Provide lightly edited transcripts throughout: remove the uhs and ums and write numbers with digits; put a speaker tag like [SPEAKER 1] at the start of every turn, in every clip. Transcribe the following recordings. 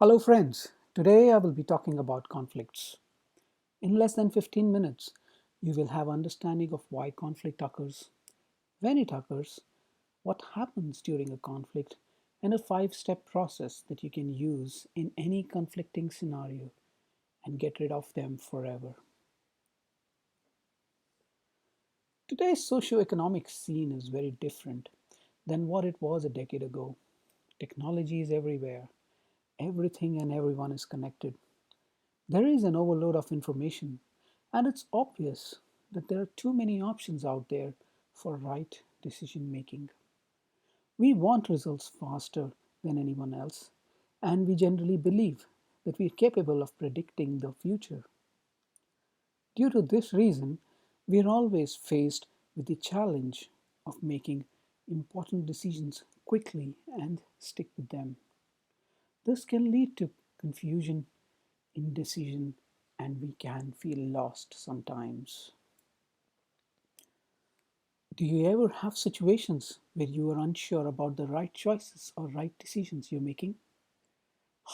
[SPEAKER 1] Hello friends, today I will be talking about conflicts. In less than 15 minutes, you will have understanding of why conflict occurs, when it occurs, what happens during a conflict, and a 5-step process that you can use in any conflicting scenario and get rid of them forever. Today's socio-economic scene is very different than what it was a decade ago. Technology is everywhere. Everything and everyone is connected. There is an overload of information, and it's obvious that there are too many options out there for right decision making. We want results faster than anyone else, and we generally believe that we are capable of predicting the future. Due to this reason, we are always faced with the challenge of making important decisions quickly and stick with them. This can lead to confusion, indecision, and we can feel lost sometimes. Do you ever have situations where you are unsure about the right choices or right decisions you're making?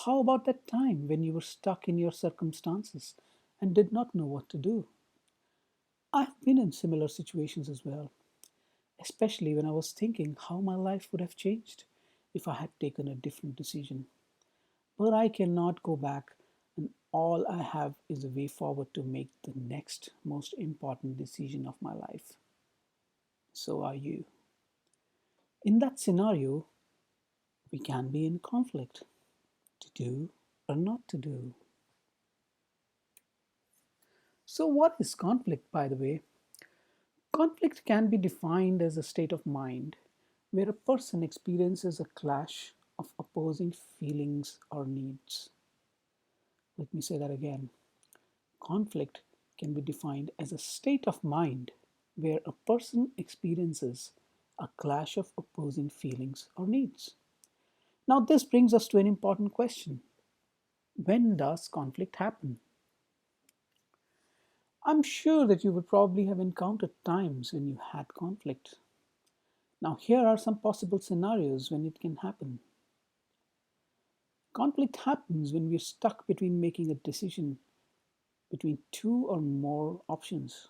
[SPEAKER 1] How about that time when you were stuck in your circumstances and did not know what to do? I've been in similar situations as well, especially when I was thinking how my life would have changed if I had taken a different decision. But I cannot go back, and all I have is a way forward to make the next most important decision of my life. So are you. In that scenario, we can be in conflict to do or not to do. So, what is conflict, by the way? Conflict can be defined as a state of mind where a person experiences a clash of opposing feelings or needs. Let me say that again. Conflict can be defined as a state of mind where a person experiences a clash of opposing feelings or needs. Now, this brings us to an important question. When does conflict happen? I'm sure that you would probably have encountered times when you had conflict. Now, here are some possible scenarios when it can happen. Conflict happens when we're stuck between making a decision between two or more options.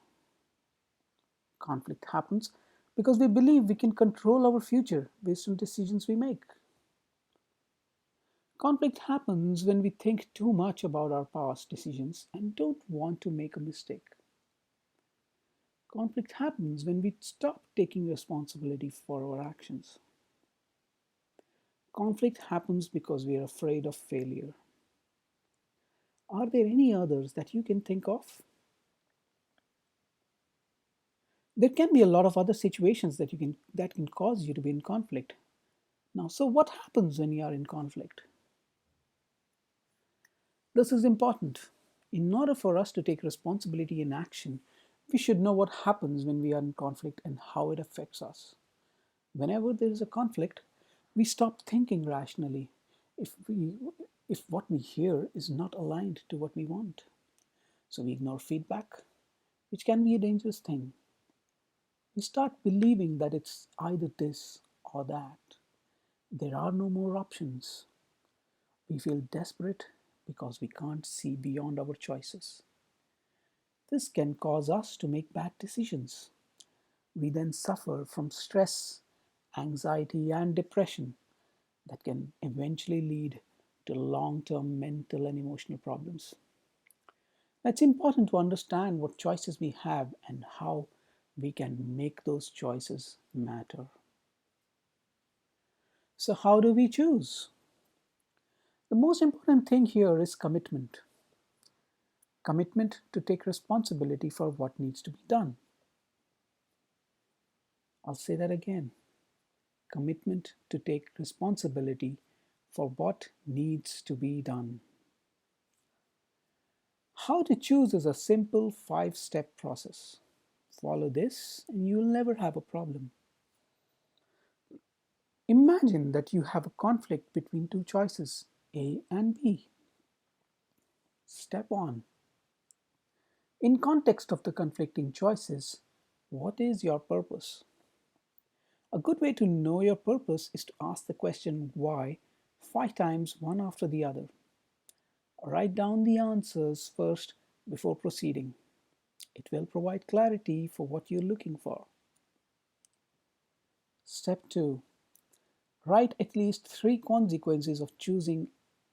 [SPEAKER 1] Conflict happens because we believe we can control our future based on decisions we make. Conflict happens when we think too much about our past decisions and don't want to make a mistake. Conflict happens when we stop taking responsibility for our actions. Conflict happens because we are afraid of failure. Are there any others that you can think of? There can be a lot of other situations that can cause you to be in conflict. Now, so what happens when you are in conflict? This is important. In order for us to take responsibility in action, we should know what happens when we are in conflict and how it affects us. Whenever there is a conflict, we stop thinking rationally if we if what we hear is not aligned to what we want. So we ignore feedback, which can be a dangerous thing. We start believing that it's either this or that. There are no more options. We feel desperate because we can't see beyond our choices. This can cause us to make bad decisions. We then suffer from stress, anxiety, and depression that can eventually lead to long term mental and emotional problems. It's important to understand what choices we have and how we can make those choices matter. So, how do we choose? The most important thing here is commitment. Commitment to take responsibility for what needs to be done. I'll say that again. Commitment to take responsibility for what needs to be done. How to choose is a simple 5-step process. Follow this and you'll never have a problem. Imagine that you have a conflict between two choices, A and B. Step 1. In context of the conflicting choices, what is your purpose? A good way to know your purpose is to ask the question why 5 times, one after the other. Write down the answers first before proceeding. It will provide clarity for what you're looking for. Step 2. Write at least 3 consequences of choosing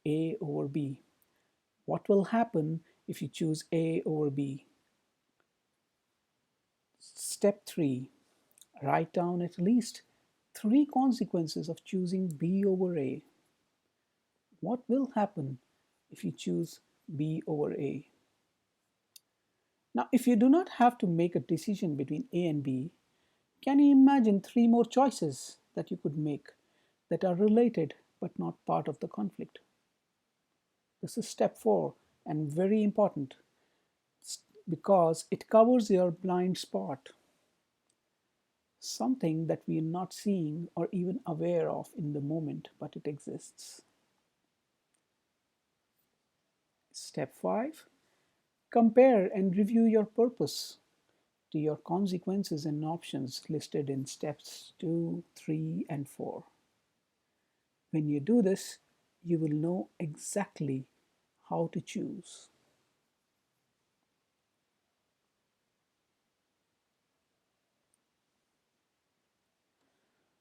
[SPEAKER 1] A over B. What will happen if you choose A over B? Step 3. Write down at least 3 consequences of choosing B over A. What will happen if you choose B over A? Now, if you do not have to make a decision between A and B, can you imagine 3 more choices that you could make that are related but not part of the conflict? This is step 4 and very important because it covers your blind spot, something that we are not seeing or even aware of in the moment, but it exists. Step 5. Compare and review your purpose to your consequences and options listed in steps 2, 3, and 4. When you do this, you will know exactly how to choose.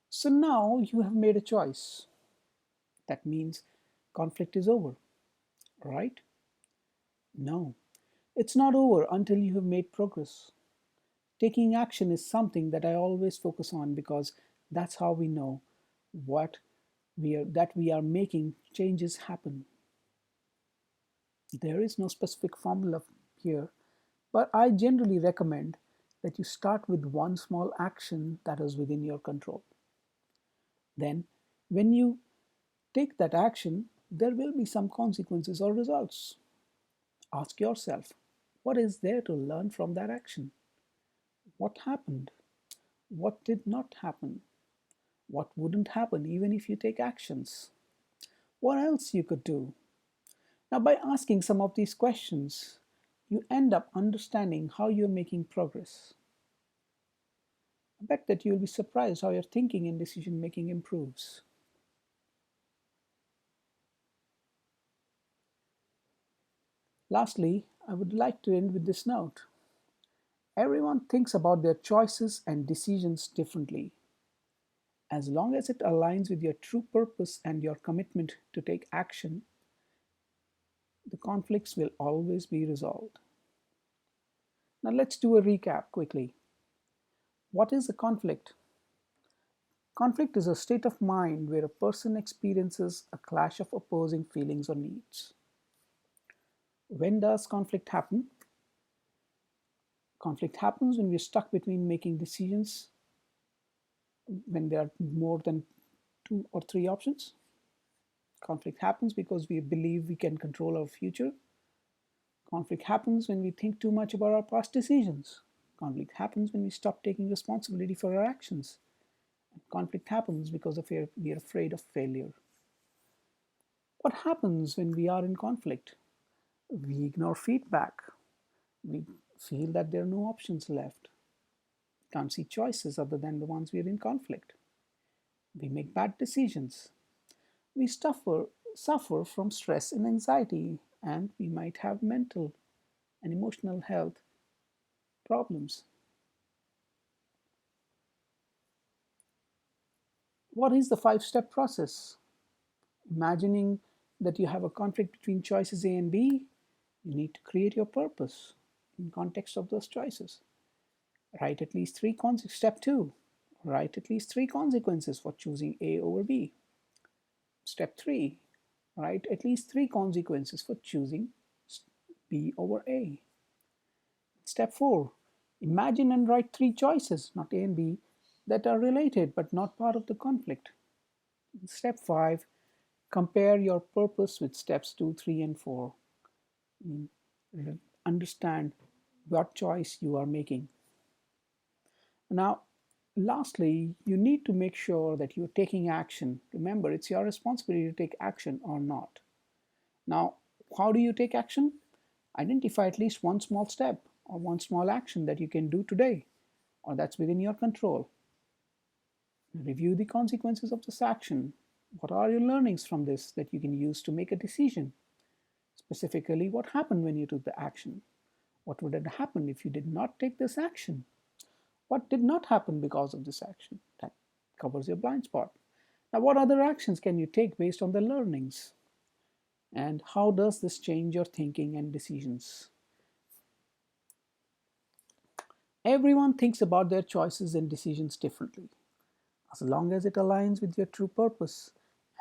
[SPEAKER 1] So now you have made a choice. That means conflict is over, right? No, it's not over until you have made progress. Taking action is something that I always focus on because that's how we know what we are making changes happen. There is no specific formula here, but I generally recommend that you start with one small action that is within your control. Then, when you take that action, there will be some consequences or results. Ask yourself, what is there to learn from that action? What happened? What did not happen? What wouldn't happen even if you take actions? What else you could do? Now, by asking some of these questions, you end up understanding how you're making progress. I bet that you'll be surprised how your thinking and decision making improves. Lastly, I would like to end with this note. Everyone thinks about their choices and decisions differently. As long as it aligns with your true purpose and your commitment to take action, the conflicts will always be resolved. Now, let's do a recap quickly. What is a conflict? Conflict is a state of mind where a person experiences a clash of opposing feelings or needs. When does conflict happen? Conflict happens when we're stuck between making decisions when there are more than 2 or 3 options. Conflict happens because we believe we can control our future. Conflict happens when we think too much about our past decisions. Conflict happens when we stop taking responsibility for our actions. Conflict happens because of we are afraid of failure. What happens when we are in conflict? We ignore feedback. We feel that there are no options left. Can't see choices other than the ones we are in conflict. We make bad decisions. We suffer from stress and anxiety, and we might have mental and emotional health problems. What is the 5 step process? Imagining that you have a conflict between choices A and B, you need to create your purpose in context of those choices. Write at least 3 consequences. Step 2. Write at least 3 consequences for choosing A over B. Step 3. Write at least 3 consequences for choosing B over A. Step 4. Imagine and write 3 choices, not A and B, that are related but not part of the conflict. Step 5. Compare your purpose with steps 2, 3, and 4. Understand what choice you are making. Now, lastly, you need to make sure that you're taking action. Remember, it's your responsibility to take action or not. Now, how do you take action? Identify at least one small step or one small action that you can do today or that's within your control. Review the consequences of this action. What are your learnings from this that you can use to make a decision? Specifically, what happened when you took the action? What would have happened if you did not take this action? What did not happen because of this action? That covers your blind spot. Now, what other actions can you take based on the learnings? And how does this change your thinking and decisions? Everyone thinks about their choices and decisions differently. As long as it aligns with your true purpose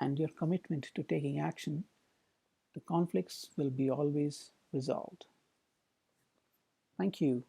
[SPEAKER 1] and your commitment to taking action, the conflicts will be always resolved. Thank you.